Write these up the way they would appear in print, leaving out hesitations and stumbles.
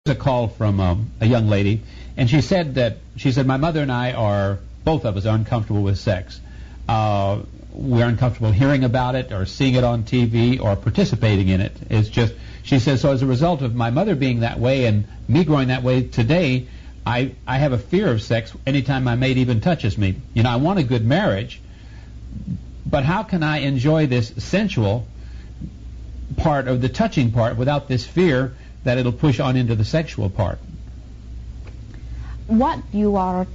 A call from a young lady, and she said my mother and I are, both of us are uncomfortable with sex. We're uncomfortable hearing about it or seeing it on TV or participating in it. It's just, she says, so as a result of my mother being that way and me growing that way today, I have a fear of sex anytime my mate even touches me. You know, I want a good marriage, but how can I enjoy this sensual part of the touching part without this fear that it'll push on into the sexual part? What you are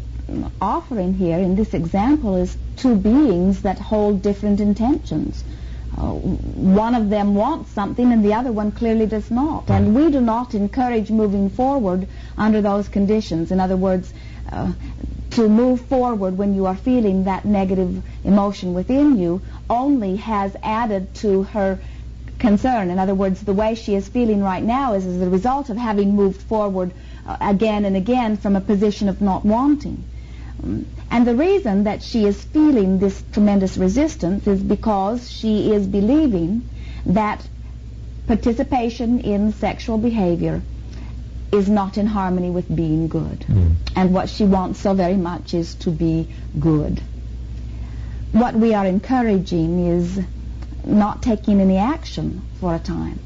offering here in this example is two beings that hold different intentions. One of them wants something and the other one clearly does not. And we do not encourage moving forward under those conditions. In other words, to move forward when you are feeling that negative emotion within you only has added to her concern. In other words, the way she is feeling right now is as a result of having moved forward again and again from a position of not wanting. And the reason that she is feeling this tremendous resistance is because she is believing that participation in sexual behavior is not in harmony with being good. And what she wants so very much is to be good. What we are encouraging is not taking any action for a time,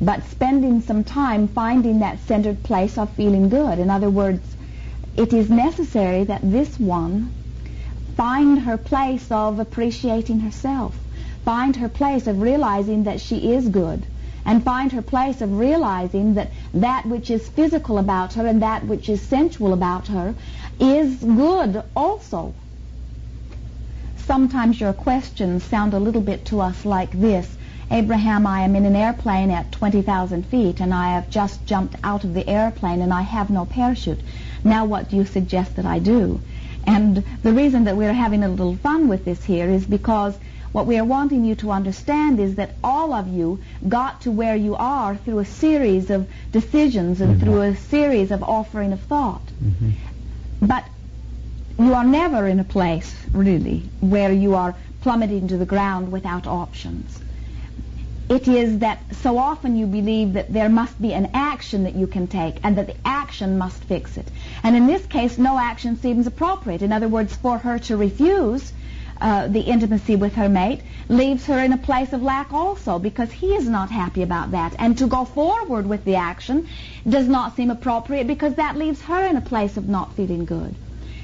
but spending some time finding that centered place of feeling good. In other words, it is necessary that this one find her place of appreciating herself, find her place of realizing that she is good, and find her place of realizing that that which is physical about her and that which is sensual about her is good also. Sometimes your questions sound a little bit to us like this: Abraham, I am in an airplane at 20,000 feet and I have just jumped out of the airplane and I have no parachute. Now what do you suggest that I do? And the reason that we're having a little fun with this here is because what we are wanting you to understand is that all of you got to where you are through a series of decisions and through a series of offering of thought. But you are never in a place, really, where you are plummeting to the ground without options. It is that so often you believe that there must be an action that you can take and that the action must fix it. And in this case, no action seems appropriate. In other words, for her to refuse the intimacy with her mate leaves her in a place of lack also, because he is not happy about that. And to go forward with the action does not seem appropriate because that leaves her in a place of not feeling good.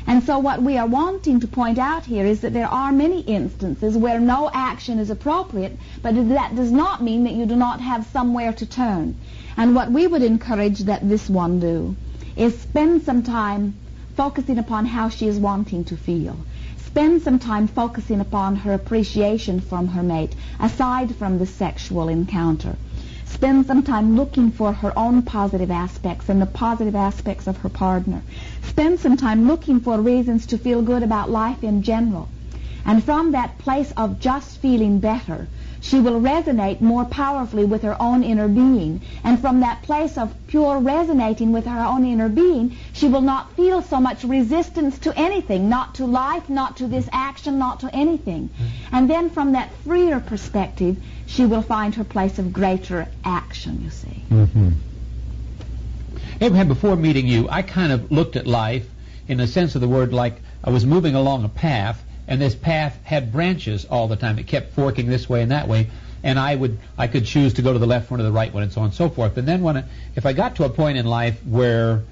And so what we are wanting to point out here is that there are many instances where no action is appropriate, but that does not mean that you do not have somewhere to turn. And what we would encourage that this one do is spend some time focusing upon how she is wanting to feel. Spend some time focusing upon her appreciation from her mate, aside from the sexual encounter. Spend some time looking for her own positive aspects and the positive aspects of her partner. Spend some time looking for reasons to feel good about life in general. And from that place of just feeling better, she will resonate more powerfully with her own inner being. And from that place of pure resonating with her own inner being, she will not feel so much resistance to anything, not to life, not to this action, not to anything. And then from that freer perspective, she will find her place of greater action, you see. Abraham, before meeting you, I kind of looked at life in the sense of the word like I was moving along a path, and this path had branches all the time. It kept forking this way and that way, and I could choose to go to the left one or the right one and so on and so forth. And then if I got to a point in life where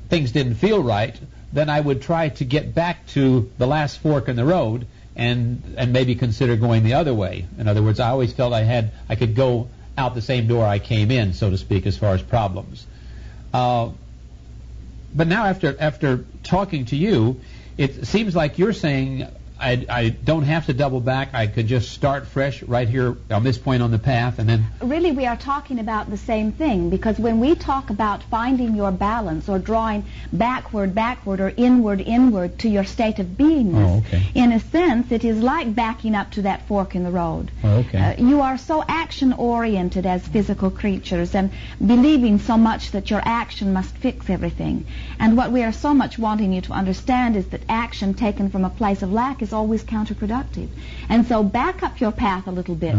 things didn't feel right, then I would try to get back to the last fork in the road and maybe consider going the other way. In other words, I always felt I could go out the same door I came in, so to speak, as far as problems. But now after talking to you, it seems like you're saying I don't have to double back. I could just start fresh right here on this point on the path, and then... Really, we are talking about the same thing, because when we talk about finding your balance or drawing backward, or inward to your state of beingness, in a sense, it is like backing up to that fork in the road. You are so action-oriented as physical creatures and believing so much that your action must fix everything. And what we are so much wanting you to understand is that action taken from a place of lack is always counterproductive. And so back up your path a little bit.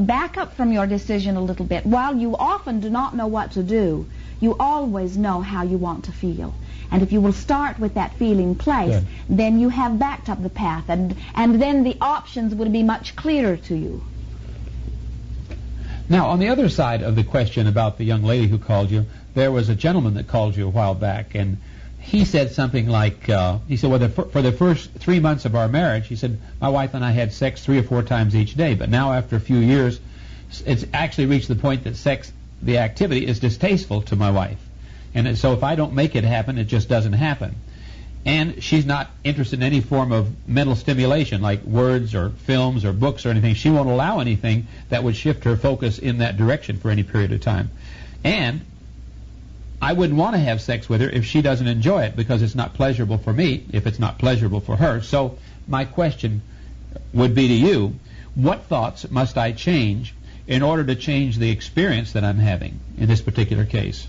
Back up from your decision a little bit. While you often do not know what to do, you always know how you want to feel. And if you will start with that feeling place, Good. then you have backed up the path, and then the options would be much clearer to you. Now, on the other side of the question about the young lady who called you, there was a gentleman that called you a while back, and he said something like, he said, well, for the first 3 months of our marriage, he said, my wife and I had sex 3 or 4 times each day, but now after a few years, it's actually reached the point that sex, the activity, is distasteful to my wife. And so if I don't make it happen, it just doesn't happen. And she's not interested in any form of mental stimulation, like words or films or books or anything. She won't allow anything that would shift her focus in that direction for any period of time. And I wouldn't want to have sex with her if she doesn't enjoy it, because it's not pleasurable for me if it's not pleasurable for her. So my question would be to you, what thoughts must I change in order to change the experience that I'm having in this particular case?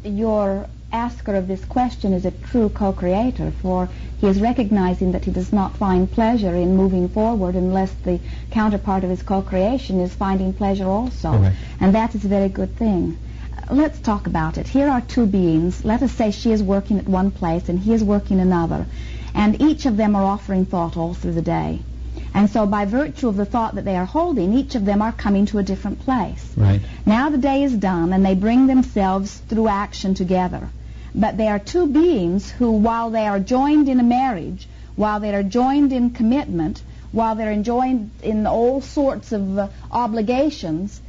Your asker of this question is a true co-creator, for he is recognizing that he does not find pleasure in moving forward unless the counterpart of his co-creation is finding pleasure also. Correct. And that is a very good thing. Let's talk about it. Here are two beings. Let us say she is working at one place and he is working another. And each of them are offering thought all through the day. And so by virtue of the thought that they are holding, each of them are coming to a different place. Right. Now the day is done and they bring themselves through action together. But they are two beings who, while they are joined in a marriage, while they are joined in commitment, while they're joined in all sorts of obligations,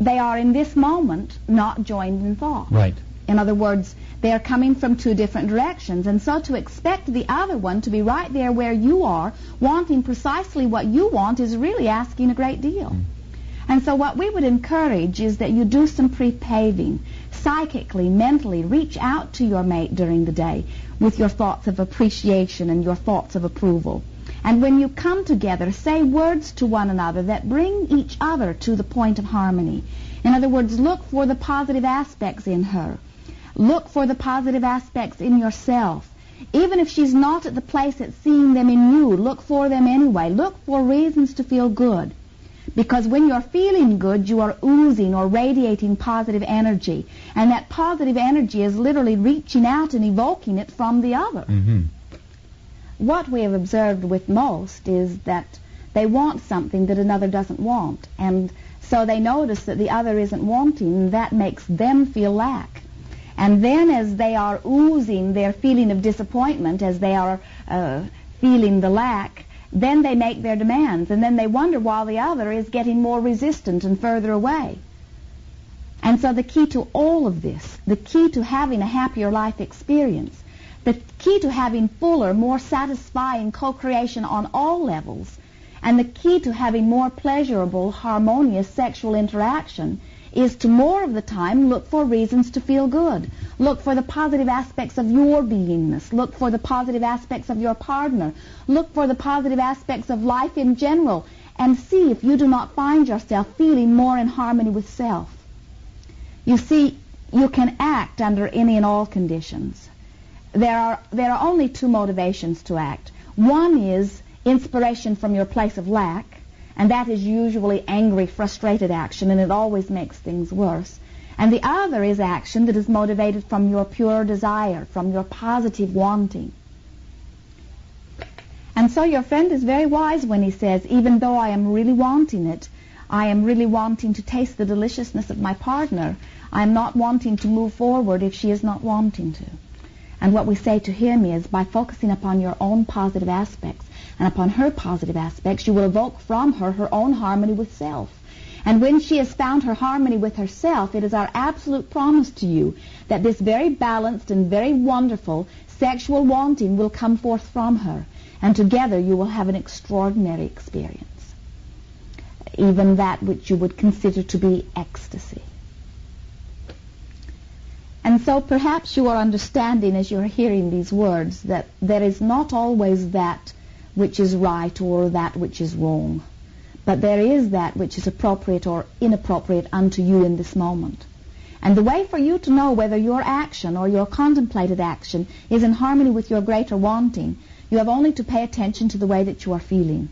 they are in this moment not joined in thought. Right. In other words, they are coming from two different directions, and so to expect the other one to be right there where you are, wanting precisely what you want, is really asking a great deal. And so what we would encourage is that you do some pre-paving. Psychically, mentally, reach out to your mate during the day with your thoughts of appreciation and your thoughts of approval. And when you come together, say words to one another that bring each other to the point of harmony. In other words, look for the positive aspects in her. Look for the positive aspects in yourself. Even if she's not at the place at seeing them in you, look for them anyway. Look for reasons to feel good. Because when you're feeling good, you are oozing or radiating positive energy. And that positive energy is literally reaching out and evoking it from the other. Mm-hmm. What we have observed with most is that they want something that another doesn't want. And so they notice that the other isn't wanting, and that makes them feel lack. And then as they are oozing their feeling of disappointment, as they are feeling the lack, then they make their demands, and then they wonder why the other is getting more resistant and further away. And so the key to all of this, the key to having a happier life experience, the key to having fuller, more satisfying co-creation on all levels, and the key to having more pleasurable, harmonious sexual interaction is to more of the time look for reasons to feel good. Look for the positive aspects of your beingness. Look for the positive aspects of your partner. Look for the positive aspects of life in general, and see if you do not find yourself feeling more in harmony with self. You see, you can act under any and all conditions. There are only two motivations to act. One is inspiration from your place of lack, and that is usually angry, frustrated action, and it always makes things worse. And the other is action that is motivated from your pure desire, from your positive wanting. And so your friend is very wise when he says, even though I am really wanting it, I am really wanting to taste the deliciousness of my partner, I am not wanting to move forward if she is not wanting to. And what we say to him is, by focusing upon your own positive aspects and upon her positive aspects, you will evoke from her her own harmony with self. And when she has found her harmony with herself, it is our absolute promise to you that this very balanced and very wonderful sexual wanting will come forth from her. And together you will have an extraordinary experience, even that which you would consider to be ecstasy. And so perhaps you are understanding as you're hearing these words that there is not always that which is right or that which is wrong, but there is that which is appropriate or inappropriate unto you in this moment. And the way for you to know whether your action or your contemplated action is in harmony with your greater wanting, you have only to pay attention to the way that you are feeling.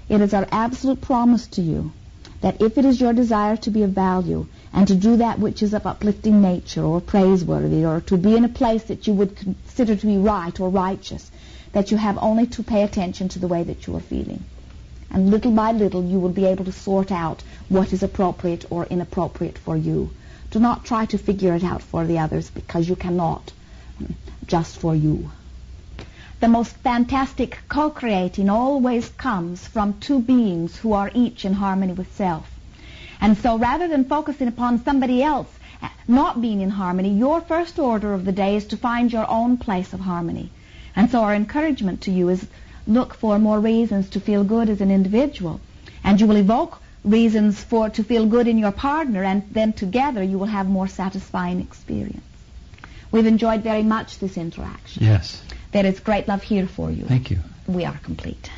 It is our absolute promise to you that if it is your desire to be of value, and to do that which is of uplifting nature or praiseworthy, or to be in a place that you would consider to be right or righteous, that you have only to pay attention to the way that you are feeling. And little by little you will be able to sort out what is appropriate or inappropriate for you. Do not try to figure it out for the others, because you cannot, just for you. The most fantastic co-creating always comes from two beings who are each in harmony with self. And so rather than focusing upon somebody else not being in harmony, your first order of the day is to find your own place of harmony. And so our encouragement to you is look for more reasons to feel good as an individual. And you will evoke reasons to feel good in your partner, and then together you will have more satisfying experience. We've enjoyed very much this interaction. Yes. There is great love here for you. Thank you. We are complete.